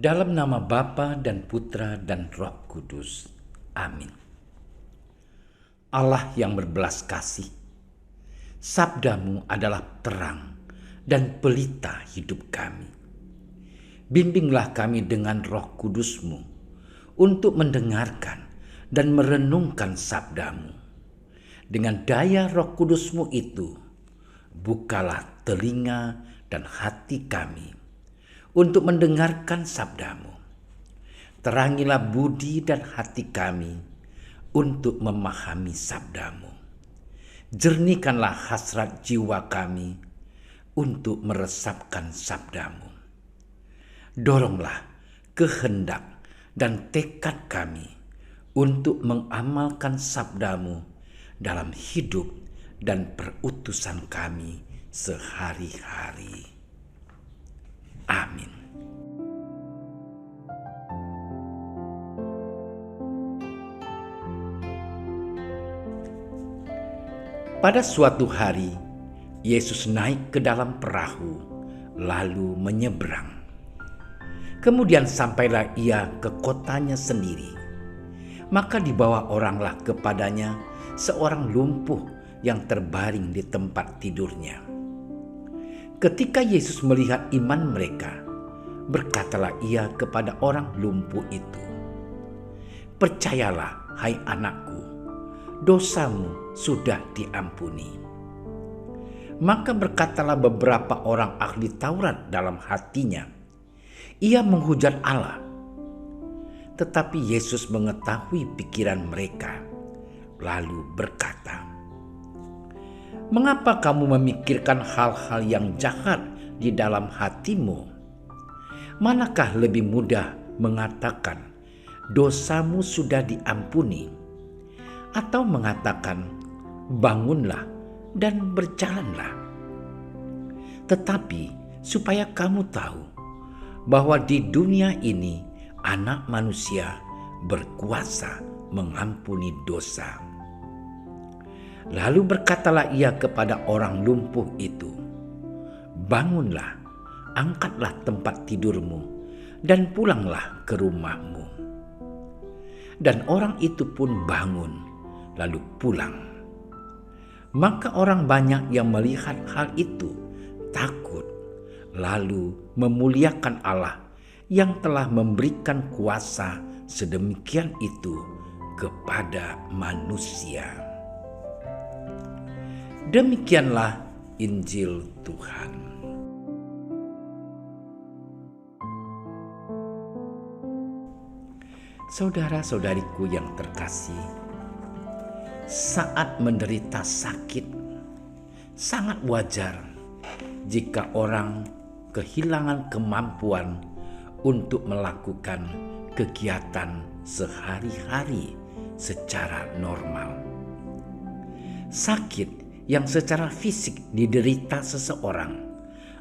Dalam nama Bapa dan Putra dan Roh Kudus. Amin. Allah yang berbelas kasih, sabdamu adalah terang dan pelita hidup kami. Bimbinglah kami dengan Roh Kudusmu untuk mendengarkan dan merenungkan sabdamu. Dengan daya Roh Kudusmu itu, bukalah telinga dan hati kami untuk mendengarkan sabdamu. Terangilah budi dan hati kami untuk memahami sabdamu. Jernihkanlah hasrat jiwa kami untuk meresapkan sabdamu. Doronglah kehendak dan tekad kami untuk mengamalkan sabdamu dalam hidup dan perutusan kami sehari-hari. Amin. Pada suatu hari, Yesus naik ke dalam perahu, lalu menyeberang. Kemudian sampailah ia ke kotanya sendiri. Maka dibawa oranglah kepadanya seorang lumpuh yang terbaring di tempat tidurnya. Ketika Yesus melihat iman mereka, berkatalah ia kepada orang lumpuh itu, "Percayalah, hai anakku, dosamu sudah diampuni." Maka berkatalah beberapa orang ahli Taurat dalam hatinya, "Ia menghujat Allah." Tetapi Yesus mengetahui pikiran mereka, lalu berkata, "Mengapa kamu memikirkan hal-hal yang jahat di dalam hatimu? Manakah lebih mudah mengatakan, 'Dosamu sudah diampuni,' atau mengatakan, 'Bangunlah dan berjalanlah'? Tetapi supaya kamu tahu bahwa di dunia ini Anak Manusia berkuasa mengampuni dosa." Lalu berkatalah ia kepada orang lumpuh itu, "Bangunlah, angkatlah tempat tidurmu, dan pulanglah ke rumahmu." Dan orang itu pun bangun, lalu pulang. Maka orang banyak yang melihat hal itu takut, lalu memuliakan Allah yang telah memberikan kuasa sedemikian itu kepada manusia. Demikianlah Injil Tuhan. Saudara-saudariku yang terkasih, saat menderita sakit, sangat wajar jika orang kehilangan kemampuan untuk melakukan kegiatan sehari-hari secara normal. Sakit yang secara fisik diderita seseorang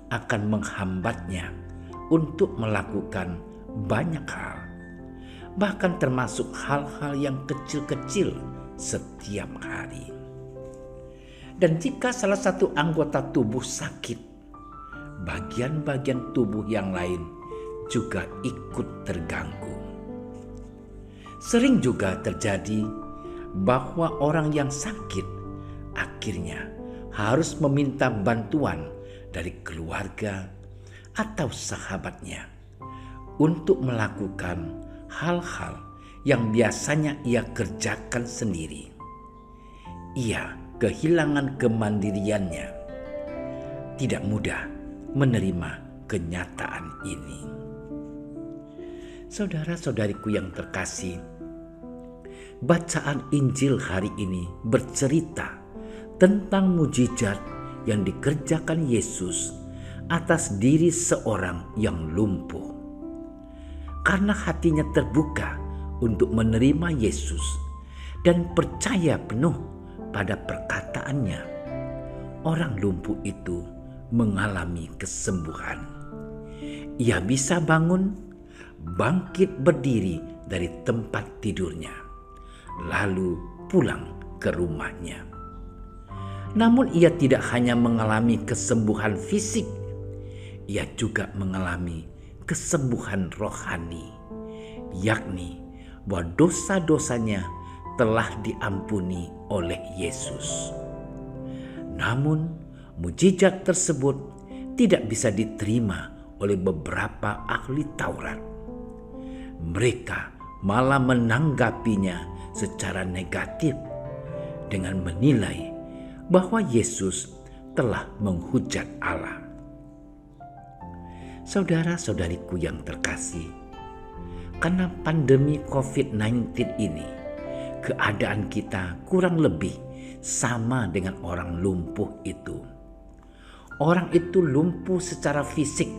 akan menghambatnya untuk melakukan banyak hal, bahkan termasuk hal-hal yang kecil-kecil setiap hari. Dan jika salah satu anggota tubuh sakit, bagian-bagian tubuh yang lain juga ikut terganggu. Sering juga terjadi bahwa orang yang sakit akhirnya harus meminta bantuan dari keluarga atau sahabatnya untuk melakukan hal-hal yang biasanya ia kerjakan sendiri. Ia kehilangan kemandiriannya. Tidak mudah menerima kenyataan ini. Saudara-saudariku yang terkasih, bacaan Injil hari ini bercerita tentang mujizat yang dikerjakan Yesus atas diri seorang yang lumpuh. Karena hatinya terbuka untuk menerima Yesus dan percaya penuh pada perkataannya, orang lumpuh itu mengalami kesembuhan. Ia bisa bangun, bangkit berdiri dari tempat tidurnya, lalu pulang ke rumahnya. Namun ia tidak hanya mengalami kesembuhan fisik, ia juga mengalami kesembuhan rohani, yakni bahwa dosa-dosanya telah diampuni oleh Yesus. Namun, mujizat tersebut tidak bisa diterima oleh beberapa ahli Taurat. Mereka malah menanggapinya secara negatif dengan menilai bahwa Yesus telah menghujat Allah. Saudara-saudariku yang terkasih, karena pandemi COVID-19 ini, keadaan kita kurang lebih sama dengan orang lumpuh itu. Orang itu lumpuh secara fisik,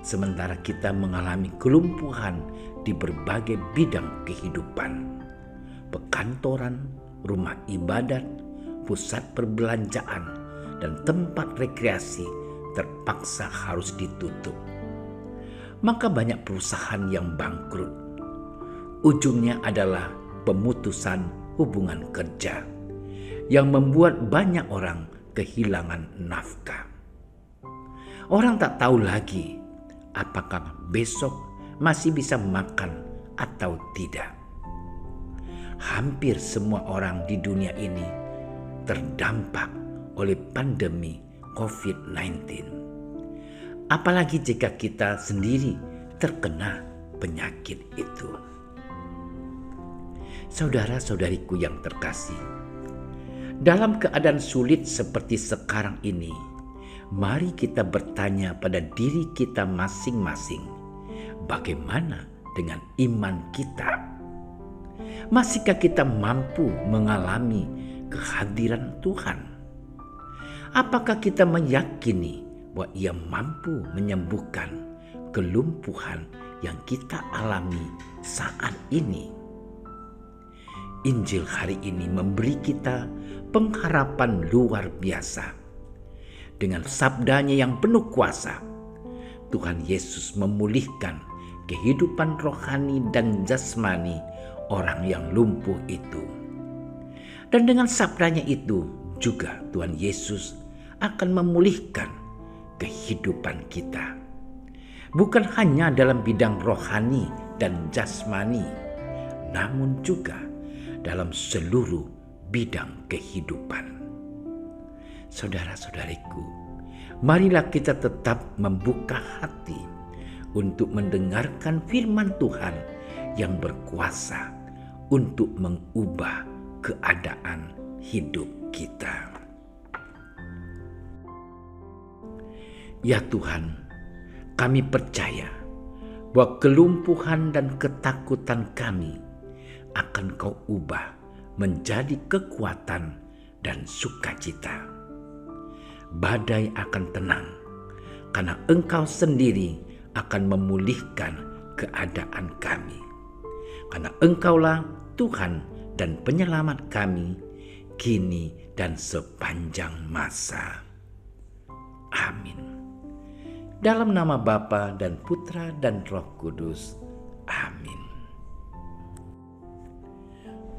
sementara kita mengalami kelumpuhan di berbagai bidang kehidupan. Perkantoran, rumah ibadat, pusat perbelanjaan, dan tempat rekreasi terpaksa harus ditutup. Maka banyak perusahaan yang bangkrut. Ujungnya adalah pemutusan hubungan kerja yang membuat banyak orang kehilangan nafkah. Orang tak tahu lagi apakah besok masih bisa makan atau tidak. Hampir semua orang di dunia ini terdampak oleh pandemi COVID-19. Apalagi jika kita sendiri terkena penyakit itu. Saudara-saudariku yang terkasih, dalam keadaan sulit seperti sekarang ini, mari kita bertanya pada diri kita masing-masing, bagaimana dengan iman kita? Masihkah kita mampu mengalami kehadiran Tuhan? Apakah kita meyakini bahwa Ia mampu menyembuhkan kelumpuhan yang kita alami saat ini? Injil hari ini memberi kita pengharapan luar biasa. Dengan sabdanya yang penuh kuasa, Tuhan Yesus memulihkan kehidupan rohani dan jasmani orang yang lumpuh itu. Dan dengan sabdanya itu juga Tuhan Yesus akan memulihkan kehidupan kita. Bukan hanya dalam bidang rohani dan jasmani, namun juga dalam seluruh bidang kehidupan. Saudara-saudariku, marilah kita tetap membuka hati untuk mendengarkan firman Tuhan yang berkuasa untuk mengubah keadaan hidup kita. Ya Tuhan, kami percaya bahwa kelumpuhan dan ketakutan kami akan Kau ubah menjadi kekuatan dan sukacita. Badai akan tenang karena Engkau sendiri akan memulihkan keadaan kami. Karena Engkaulah Tuhan dan penyelamat kami kini dan sepanjang masa. Amin. Dalam nama Bapa dan Putra dan Roh Kudus. Amin.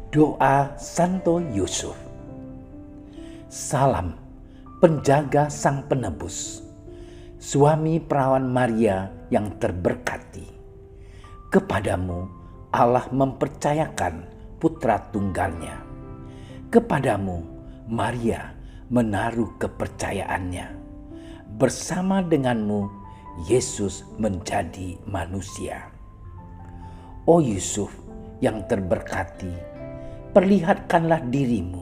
Doa Santo Yusuf. Salam penjaga Sang Penebus, suami perawan Maria yang terberkati. Kepadamu Allah mempercayakan putra tunggalnya. Kepadamu Maria menaruh kepercayaannya. Bersama denganmu Yesus menjadi manusia. O Yusuf yang terberkati, perlihatkanlah dirimu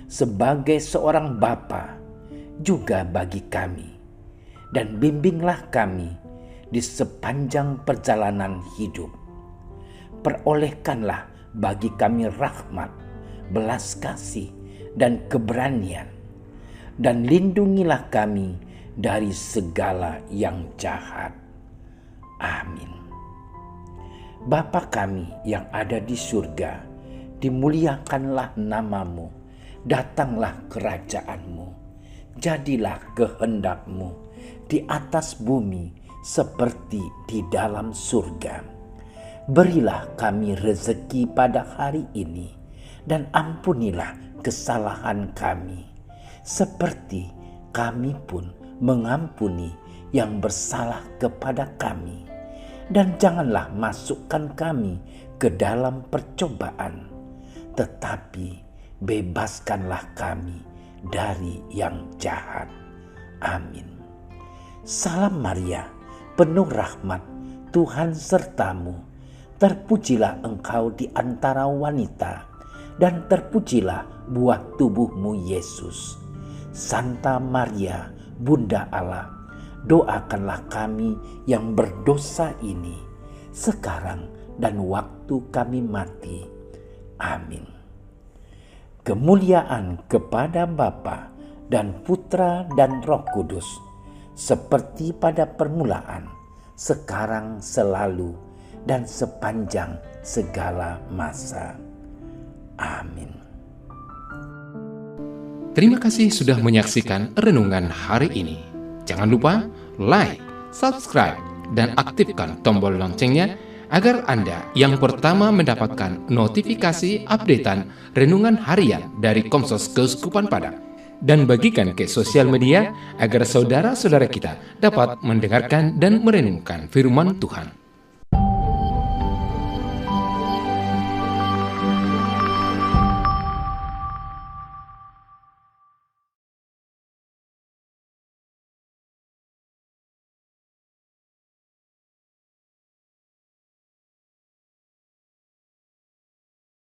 sebagai seorang bapa juga bagi kami, dan bimbinglah kami di sepanjang perjalanan hidup. Perolehkanlah bagi kami rahmat, belas kasih, dan keberanian, dan lindungilah kami dari segala yang jahat. Amin. Bapa kami yang ada di surga, dimuliakanlah namamu, datanglah kerajaanmu, jadilah kehendak-Mu di atas bumi seperti di dalam surga. Berilah kami rezeki pada hari ini, dan ampunilah kesalahan kami, seperti kami pun mengampuni yang bersalah kepada kami. dan janganlah masukkan kami ke dalam percobaan, tetapi bebaskanlah kami dari yang jahat. Amin. Salam Maria, penuh rahmat, Tuhan sertamu. Terpujilah engkau di antara wanita, dan terpujilah buah tubuhmu Yesus. Santa Maria, Bunda Allah, doakanlah kami yang berdosa ini, sekarang dan waktu kami mati. Amin. Kemuliaan kepada Bapa dan Putra dan Roh Kudus, seperti pada permulaan, sekarang, selalu, dan sepanjang segala masa. Amin. Terima kasih sudah menyaksikan renungan hari ini. Jangan lupa like, subscribe, dan aktifkan tombol loncengnya agar Anda yang pertama mendapatkan notifikasi updatean renungan harian dari Komsos Keuskupan Padang. Dan bagikan ke sosial media agar saudara-saudara kita dapat mendengarkan dan merenungkan firman Tuhan.